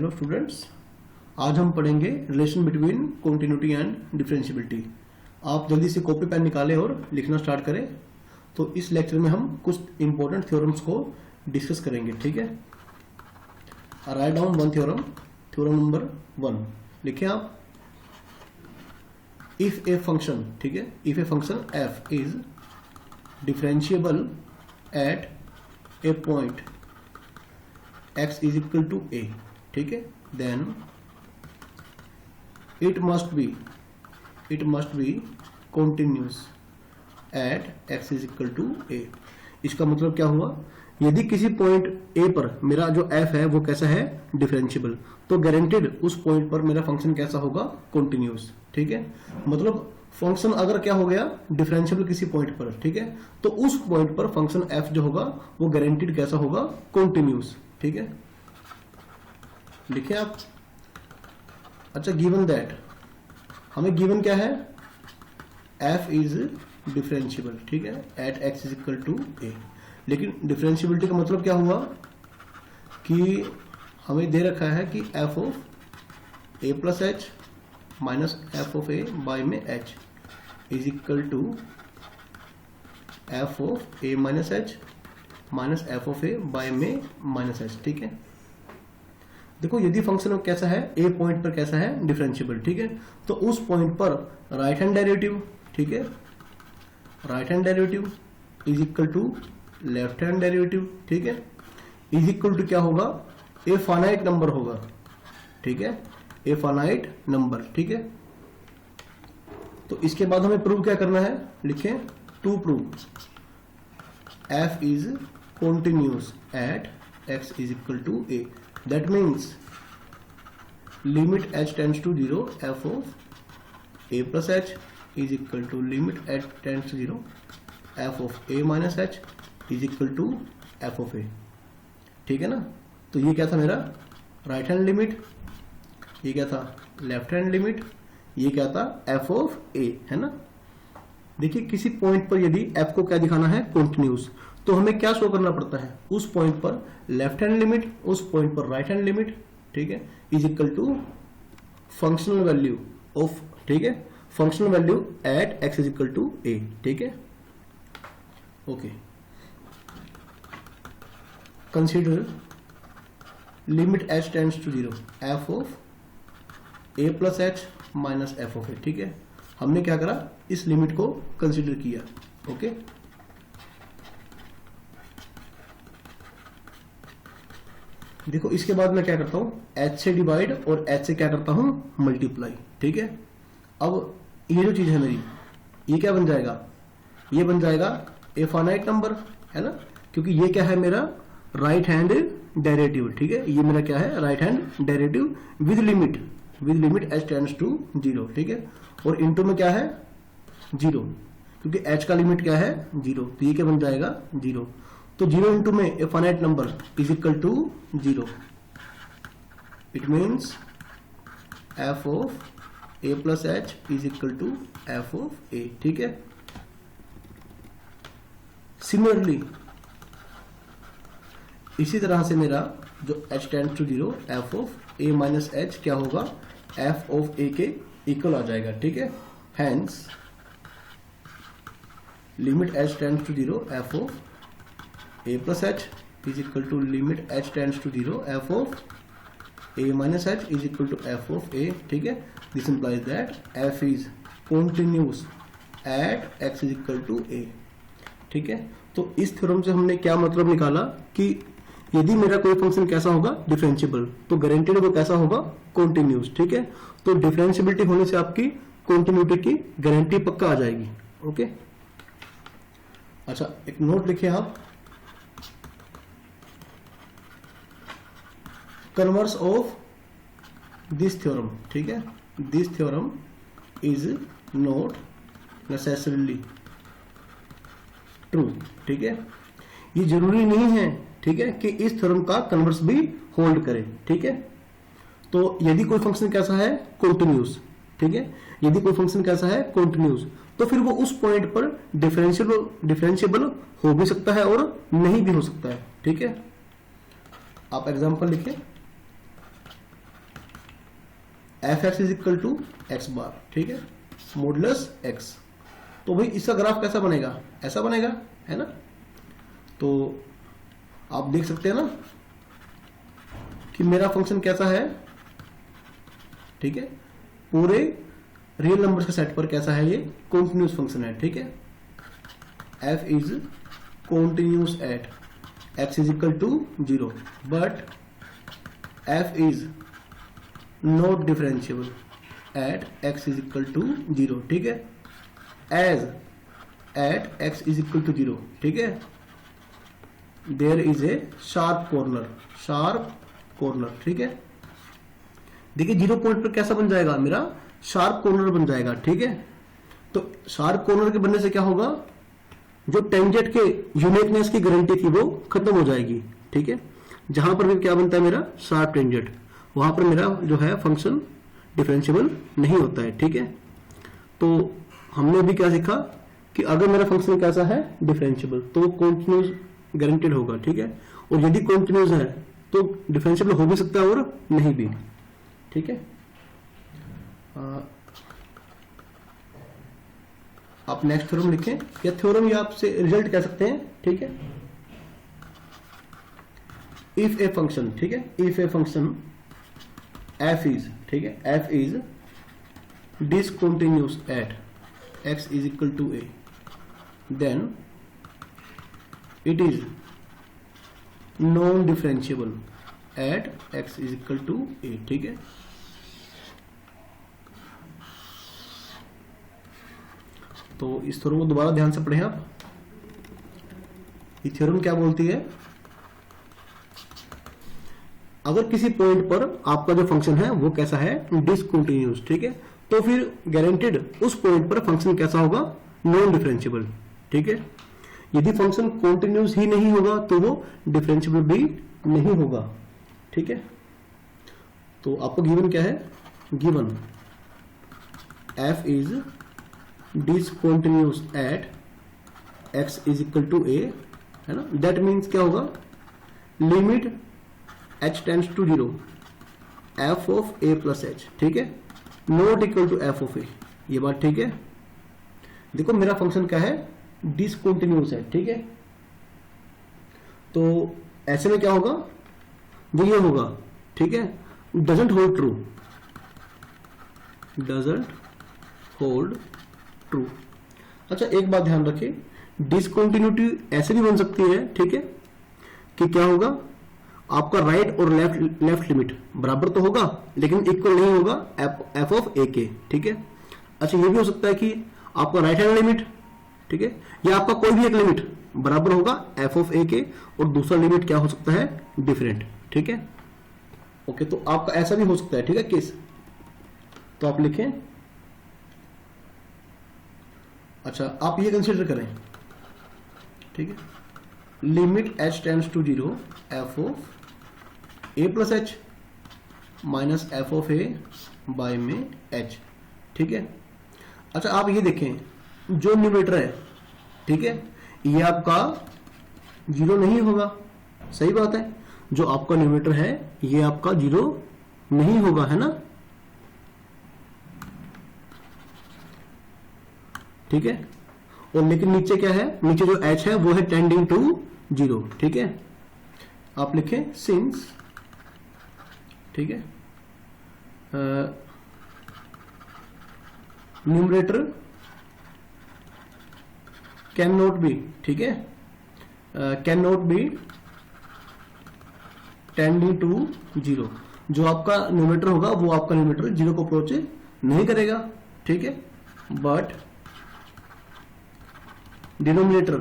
Hello students, आज हम पढ़ेंगे relation between continuity and differentiability. आप जल्दी से कॉपी पेन निकालें और लिखना स्टार्ट करें। तो इस लेक्चर में हम कुछ इंपॉर्टेंट थ्योरम्स को डिस्कस करेंगे। ठीक है, write down one theorem. Theorem number 1 लिखें आप। इफ ए फंक्शन, ठीक है, if a function f is differentiable at a point x is equal to a, ठीक है, then it must be continuous at x is equal to a। इसका मतलब क्या हुआ, यदि किसी पॉइंट a पर मेरा जो f है वो कैसा है, डिफरेंशियबल, तो गारंटेड उस पॉइंट पर मेरा फंक्शन कैसा होगा, कॉन्टिन्यूस। ठीक है, मतलब फंक्शन अगर क्या हो गया डिफरेंशियबल किसी पॉइंट पर, ठीक है, तो उस पॉइंट पर फंक्शन f जो होगा वो गारंटेड कैसा होगा, कॉन्टिन्यूस। ठीक है, लिखे आप। अच्छा, गिवन दैट, हमें गिवन क्या है, f इज डिफरेंशियबल, ठीक है, at x is equal to a। लेकिन डिफरेंशियबिलिटी का मतलब क्या हुआ कि हमें दे रखा है कि f of a plus h minus f of a by में h is equal to f of a minus h minus f of a by में माइनस h। ठीक है, देखो यदि फंक्शन कैसा है, ए पॉइंट पर कैसा है, डिफरेंशियबल, ठीक है, तो उस पॉइंट पर राइट हैंड डेरिवेटिव, ठीक है, right hand derivative is equal to left hand derivative, ठीक है, इज इक्वल टू क्या होगा, ए फाइनाइट नंबर होगा, ठीक है, ए फाइनाइट नंबर। ठीक है, तो इसके बाद हमें प्रूव क्या करना है, लिखें to prove f is continuous at x is equal to a. That means limit h tends to 0 f of a plus h is equal to limit h tends to 0 f of a minus h is equal to f of a। ठीक है ना, तो ये क्या था मेरा right hand limit, ये क्या था लेफ्ट हैंड लिमिट, ये क्या था f of a, है ना। देखिए किसी पॉइंट पर यदि f को क्या दिखाना है, कॉन्टिन्यूस, तो हमें क्या शो करना पड़ता है, उस पॉइंट पर लेफ्ट हैंड लिमिट, उस पॉइंट पर राइट हैंड लिमिट, ठीक है, is equal to functional value of, ठीक है, functional value at x is equal to a. ठीक है, okay, consider limit h tends to 0 f of a plus h minus f of a. ठीक है, हमने क्या करा, इस लिमिट को कंसीडर किया। ओके, देखो इसके बाद मैं क्या करता हूं, h से डिवाइड और h से क्या करता हूं, मल्टीप्लाई। ठीक है, अब ये जो चीज है मेरी, ये क्या बन जाएगा, ये बन जाएगा ए फाइनाइट नंबर, है ना, क्योंकि ये क्या है मेरा राइट हैंड डेरिवेटिव। ठीक है, ये मेरा क्या है, राइट हैंड डेरिवेटिव विद लिमिट h टेंड्स टू 0। ठीक है, और इनटू में क्या है 0, क्योंकि h का लिमिट क्या है 0, तो ये क्या बन जाएगा 0। तो 0 इंटू में a finite number is equal to 0। It means f of a plus h is equal to f of a. ठीक है, सिमिलरली इसी तरह से मेरा जो h tends to 0 f of a minus h क्या होगा, एफ ऑफ ए के इक्वल आ जाएगा। ठीक है, हैंस लिमिट h tends to 0 f of a plus h is equal to limit h tends to 0 f of a minus h is equal to f of a। ठीक है, this implies that f is continuous at x is equal to a। ठीक है, तो इस theorem से हमने क्या मतलब निकाला कि यदि मेरा कोई फंक्शन कैसा होगा, डिफरेंशियबल, तो गारंटेड वो कैसा होगा, कॉन्टिन्यूस। ठीक है, तो डिफरेंशियबिलिटी होने से आपकी कॉन्टिन्यूटी की गारंटी पक्का आ जाएगी। ओके, अच्छा एक नोट लिखिए आप, कन्वर्स ऑफ दिस थ्योरम। ठीक है, this theorem is not necessarily true. ठीक है, ये जरूरी नहीं है, ठीक है, कि इस थ्योरम का कन्वर्स भी होल्ड करे। ठीक है, तो यदि कोई फंक्शन कैसा है, कॉन्टिन्यूस, ठीक है, यदि कोई फंक्शन कैसा है, कॉन्टिन्यूस, तो फिर वो उस पॉइंट पर डिफरेंशिएबल हो भी सकता है और नहीं भी हो सकता है। ठीक है, आप एग्जांपल लिखें, f x is equal to x bar, ठीक है, मॉडुलस एक्स। तो भाई इसका ग्राफ कैसा बनेगा, ऐसा बनेगा, है ना। तो आप देख सकते हैं ना कि मेरा फंक्शन कैसा है, ठीक है, पूरे रियल नंबर्स के सेट पर कैसा है, ये कॉन्टिन्यूस फंक्शन है, ठीक है। F is continuous at x is equal to 0, but f is not differentiable at x is equal to 0, ठीक है, as at x is equal to 0, ठीक है, there is a sharp corner, ठीक है। देखिए 0 पॉइंट पर कैसा बन जाएगा, मेरा शार्प कॉर्नर बन जाएगा, ठीक है। तो शार्प कॉर्नर के बनने से क्या होगा, जो टेंजेंट के यूनिकनेस की गारंटी थी वो खत्म हो जाएगी, ठीक है। जहां पर भी क्या बनता है मेरा शार्प टेंजेंट, वहां पर मेरा जो है फंक्शन डिफरेंशिएबल नहीं होता है, ठीक है। तो हमने भी क्या सीखा कि अगर मेरा फंक्शन कैसा है डिफरेंशिएबल, तो वो कॉन्टिन्यूस गारंटेड होगा, ठीक है। और यदि कॉन्टिन्यूस है तो डिफरेंशिएबल हो भी सकता है और नहीं भी, ठीक है। आप नेक्स्ट थ्योरम लिखें, या थ्योरम या आपसे रिजल्ट कह सकते हैं, ठीक है। इफ ए फंक्शन, ठीक है, if a function f is, ठीक है, f is discontinuous at x is equal to a, then it is non differentiable at x is equal to a, ठीक है। तो इस थ्योरम को दोबारा ध्यान से पढ़ें आप। ये थ्योरम क्या बोलती है, अगर किसी पॉइंट पर आपका जो फंक्शन है वो कैसा है डिसकंटिन्यूअस, ठीक है, तो फिर गारंटेड उस पॉइंट पर फंक्शन कैसा होगा नॉन डिफरेंशिएबल, ठीक है। यदि फंक्शन कॉन्टिन्यूअस ही नहीं होगा तो वो डिफरेंशिएबल भी नहीं होगा, ठीक है। तो आपको गिवन क्या है, given f is discontinuous at x is equal to a, है ना। दैट मीन्स क्या होगा, limit h tends to 0 f of a plus h, ठीक है, not equal to f of a, ये बात ठीक है। देखो मेरा फंक्शन क्या है डिसकंटिन्यूअस है, ठीक है। तो ऐसे में क्या होगा, वो ये होगा, ठीक है, doesn't hold true, doesn't hold true. अच्छा एक बात ध्यान रखिए, डिसकंटिन्यूटी ऐसे भी बन सकती है, ठीक है, कि क्या होगा, आपका राइट और लेफ्ट लिमिट बराबर तो होगा लेकिन इक्वल नहीं होगा एफ ऑफ ए के, ठीक है। अच्छा ये भी हो सकता है कि आपका राइट हैंड लिमिट, ठीक है, या आपका कोई भी एक लिमिट बराबर होगा एफ ऑफ ए के और दूसरा लिमिट क्या हो सकता है डिफरेंट, ठीक है। ओके, तो आपका ऐसा भी हो सकता है, ठीक है, केस। तो आप लिखें, अच्छा आप ये कंसीडर करें, ठीक है, limit h tends to 0 f of a plus h minus f of a by में h, ठीक है। अच्छा आप ये देखें, जो न्यूमरेटर है, ठीक है, ये आपका 0 नहीं होगा, सही बात है। जो आपका न्यूमरेटर है ये आपका 0 नहीं होगा, है ना, ठीक है। और लेकिन नीचे क्या है, नीचे जो h है वो है टेंडिंग टू 0, ठीक है। आप लिखें सिंस, ठीक है, न्यूमरेटर कैन नॉट बी, ठीक है, can not be tending to 0। जो आपका न्यूमरेटर होगा वो आपका न्यूमरेटर 0 को अप्रोच नहीं करेगा, ठीक है, बट डिनोमिनेटर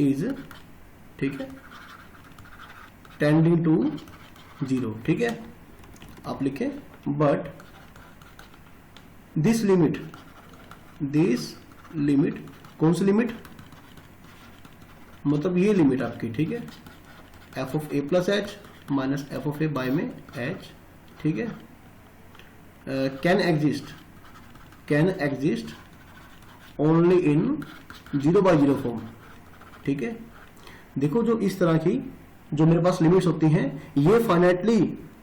इज, ठीक है, टेंडिंग टू 0, ठीक है। आप लिखें बट दिस लिमिट कौन सी लिमिट, मतलब ये लिमिट आपकी, ठीक है, f of a plus h minus f of a by में एच, ठीक है, can exist only in 0/0 form, ठीक है। देखो जो इस तरह की जो मेरे पास लिमिट्स होती हैं ये फाइनाइटली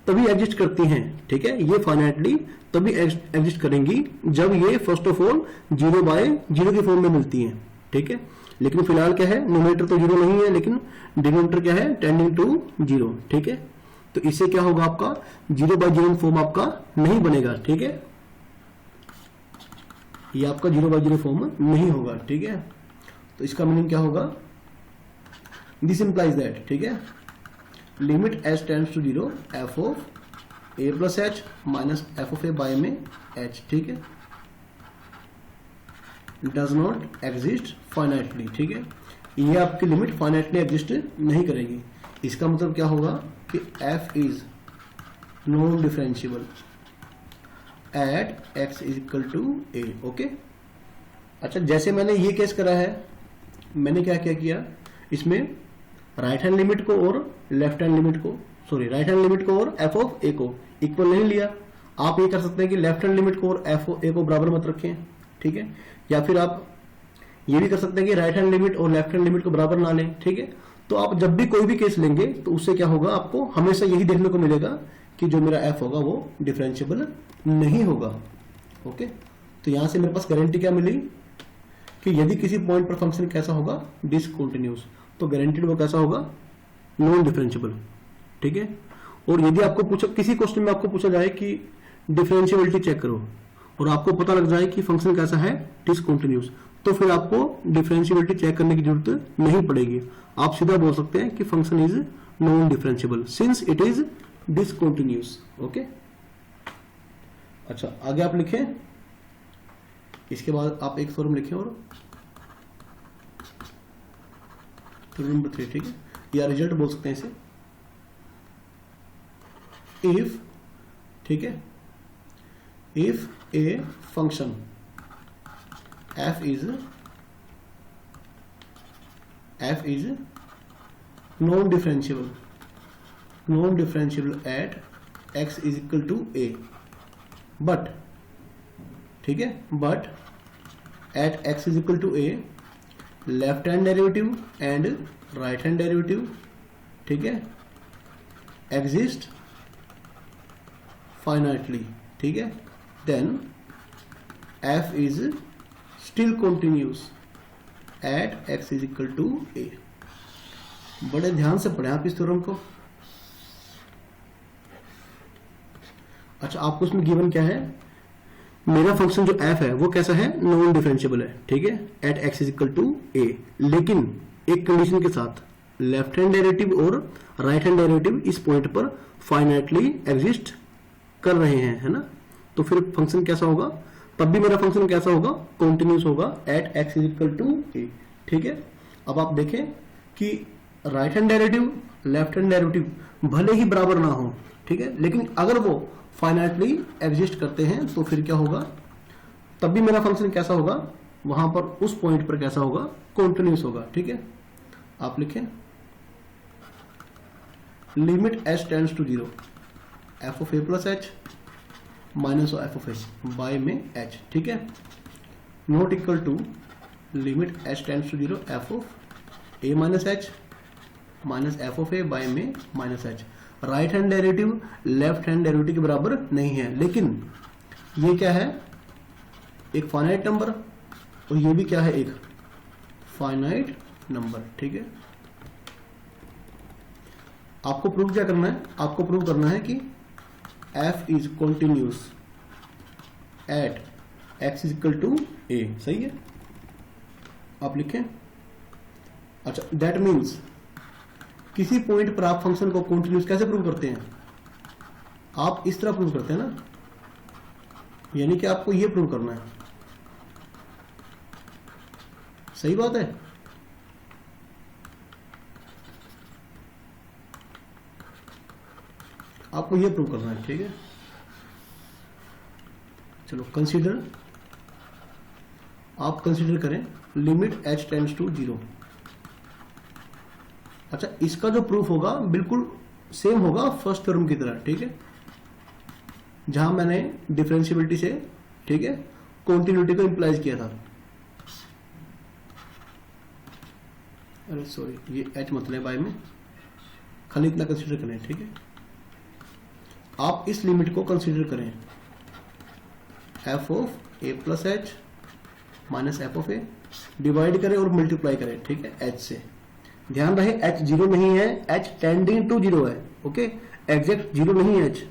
तभी एग्जिस्ट करती हैं, ठीक है, ये फाइनाइटली तभी एग्जिस्ट करेंगी जब ये फर्स्ट ऑफ ऑल 0/0 की फॉर्म में मिलती हैं, ठीक है। लेकिन फिलहाल क्या है, न्यूमरेटर तो 0 नहीं है, लेकिन डिनोमिनेटर क्या है, टेंडिंग टू 0, ठीक है। तो इससे क्या होगा, आपका 0/0 फॉर्म आपका नहीं बनेगा, ठीक है, ये आपका 0/0 फॉर्म नहीं होगा, ठीक है। तो इसका मीनिंग क्या होगा, दिस इंप्लाइज दैट, ठीक है, limit h tends to 0 f of a plus h minus f of a by में एच, ठीक है, डज नॉट एग्जिस्ट फाइनाइटली, ठीक है, ये आपकी लिमिट फाइनाइटली एग्जिस्ट नहीं करेगी। इसका मतलब क्या होगा कि f is non differentiable at x is equal to a, okay. अच्छा, जैसे मैंने ये केस करा है, मैंने क्या क्या किया, इसमें राइट हैंड लिमिट को और लेफ्ट हैंड लिमिट को, सॉरी राइट हैंड लिमिट को और f ऑफ a को इक्वल नहीं लिया। आप ये कर सकते हैं कि लेफ्ट हैंड लिमिट को और f ऑफ a को बराबर मत रखें, ठीक है, या फिर आप ये भी कर सकते हैं कि राइट हैंड लिमिट और लेफ्ट हैंड लिमिट को बराबर ना लें, ठीक है। तो आप जब भी कोई भी केस लेंगे तो उससे क्या होगा, आपको हमेशा यही देखने को मिलेगा कि जो मेरा f होगा वो डिफरेंशिएबल नहीं होगा, ओके। तो यहां से मेरे पास गारंटी क्या मिली कि यदि किसी पॉइंट पर फंक्शन कैसा होगा, डिसकंटिन्यूअस, तो गारंटीड वो कैसा होगा, नॉन डिफरेंशिएबल, ठीक है। और यदि आपको पूछा, किसी क्वेश्चन में आपको पूछा जाए कि डिफरेंशिएबिलिटी चेक करो और आपको पता लग जाए कि फंक्शन कैसा है, डिसकंटिन्यूअस, तो फिर आपको डिफरेंशिएबिलिटी चेक करने की जरूरत नहीं पड़ेगी। आप सीधा बोल सकते हैं कि function is non differentiable since it is discontinuous, okay. अच्छा, आगे आप लिखें, इसके बाद आप एक थ्योरम लिखें, और थ्योरम नंबर 3, ठीक है, या रिजल्ट बोल सकते हैं इसे, इफ, ठीक है, if a function f is non-differentiable at x is equal to a, but, ठीक है, but at x is equal to a left hand derivative and right hand derivative, ठीक है, एग्जिस्ट फाइनाइटली, ठीक है, then f is still continuous at x is equal to a। बड़े ध्यान से पढ़ें आप इस थ्योरम को। अच्छा, आपको इसमें गिवन क्या है, मेरा फंक्शन जो f है वो कैसा है, नॉन डिफरेंशिएबल है, ठीक है, at x is equal to a, लेकिन एक कंडीशन के साथ, लेफ्ट हैंड डेरिवेटिव और राइट हैंड डेरिवेटिव इस पॉइंट पर फाइनाइटली एग्जिस्ट कर रहे हैं, है ना। तो फिर फंक्शन कैसा होगा, तब भी मेरा फंक्शन कैसा होगा, कॉन्टिन्यूस होगा at x is equal to a, ठीक है। अब आप देखें कि right hand derivative left hand derivative भले ही बराबर ना हो, ठीक है, लेकिन अगर वो फाइनाइटली एग्जिस्ट करते हैं तो फिर क्या होगा, तब भी मेरा फंक्शन कैसा होगा, वहां पर उस पॉइंट पर कैसा होगा, कॉन्टिन्यूस होगा, ठीक है। आप लिखें, limit h tends to 0 f of a plus h minus f of h by में h, ठीक है, not equal to limit h tends to 0 f of a minus h minus f of a by में minus h। Right hand derivative left hand derivative के बराबर नहीं है, लेकिन ये क्या है, एक फाइनाइट नंबर, और ये भी क्या है, एक फाइनाइट नंबर, ठीक है। आपको प्रूव क्या करना है, आपको प्रूव करना है कि f is continuous at x is equal to a, सही है, आप लिखें। अच्छा, दैट मीन्स किसी पॉइंट पर आप फंक्शन को कॉन्टिन्यूस कैसे प्रूव करते हैं, आप इस तरह प्रूव करते हैं ना, यानी कि आपको ये प्रूव करना है, सही बात है। आपको ये प्रूव करना है, ठीक है। चलो कंसीडर, आप कंसीडर करें लिमिट h टेंड्स टू 0। अच्छा, इसका जो प्रूफ होगा बिल्कुल सेम होगा फर्स्ट थ्योरम की तरह, ठीक है, जहां मैंने डिफरेंशिएबिलिटी से, ठीक है, कॉन्टिन्यूटी को इंप्लाइज किया था। अरे सॉरी, ये h मतलब बाय में, खाली इतना कंसीडर करें, ठीक है। आप इस लिमिट को कंसीडर करें, F of a plus h minus f of A, divide करें और मल्टीप्लाई करें, ठीक है, एच से। ध्यान रहे एच जीरो नहीं है, एच टेंडिंग टू जीरो है, ओके, एग्जैक्ट जीरो नहीं है एच।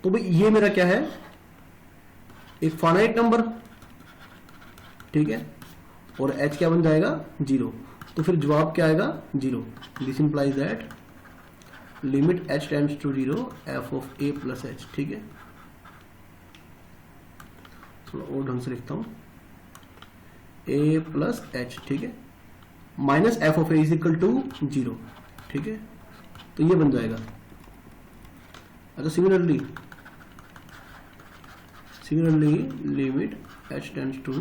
तो भाई ये मेरा क्या है, एक फाइनाइट नंबर, ठीक है, और एच क्या बन जाएगा, जीरो। तो फिर जवाब क्या आएगा, zero. This implies that limit h tends to zero f of a plus h, ठीक है। थोड़ा और ढंग से लिखता हूं, ए प्लस एच, ठीक है, minus f of a is equal to zero, ठीक है, तो ये बन जाएगा। अच्छा similarly limit h tends to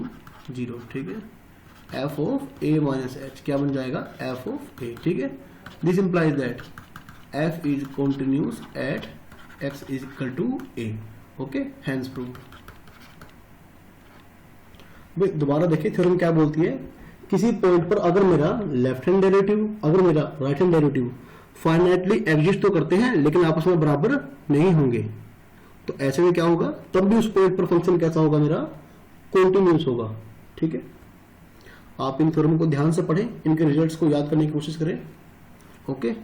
zero, ठीक है, f of a minus h क्या बन जाएगा, एफ ऑफ ए, ठीक है। This implies that f is continuous at x is equal to a, okay, hence proved. भाई दोबारा देखिए थ्योरम क्या बोलती है, किसी पॉइंट पर अगर मेरा लेफ्ट हैंड डेरिवेटिव अगर मेरा right hand derivative finitely exist तो करते हैं लेकिन आपस में बराबर नहीं होंगे, तो ऐसे में क्या होगा, तब भी उस पॉइंट पर फंक्शन कैसा होगा, मेरा कॉन्टिन्यूस होगा, ठीक है। आप इन थ्योरम को ध्यान से पढ़ें, इनके रिजल्ट्स को याद करने की कोशिश करें, ओके।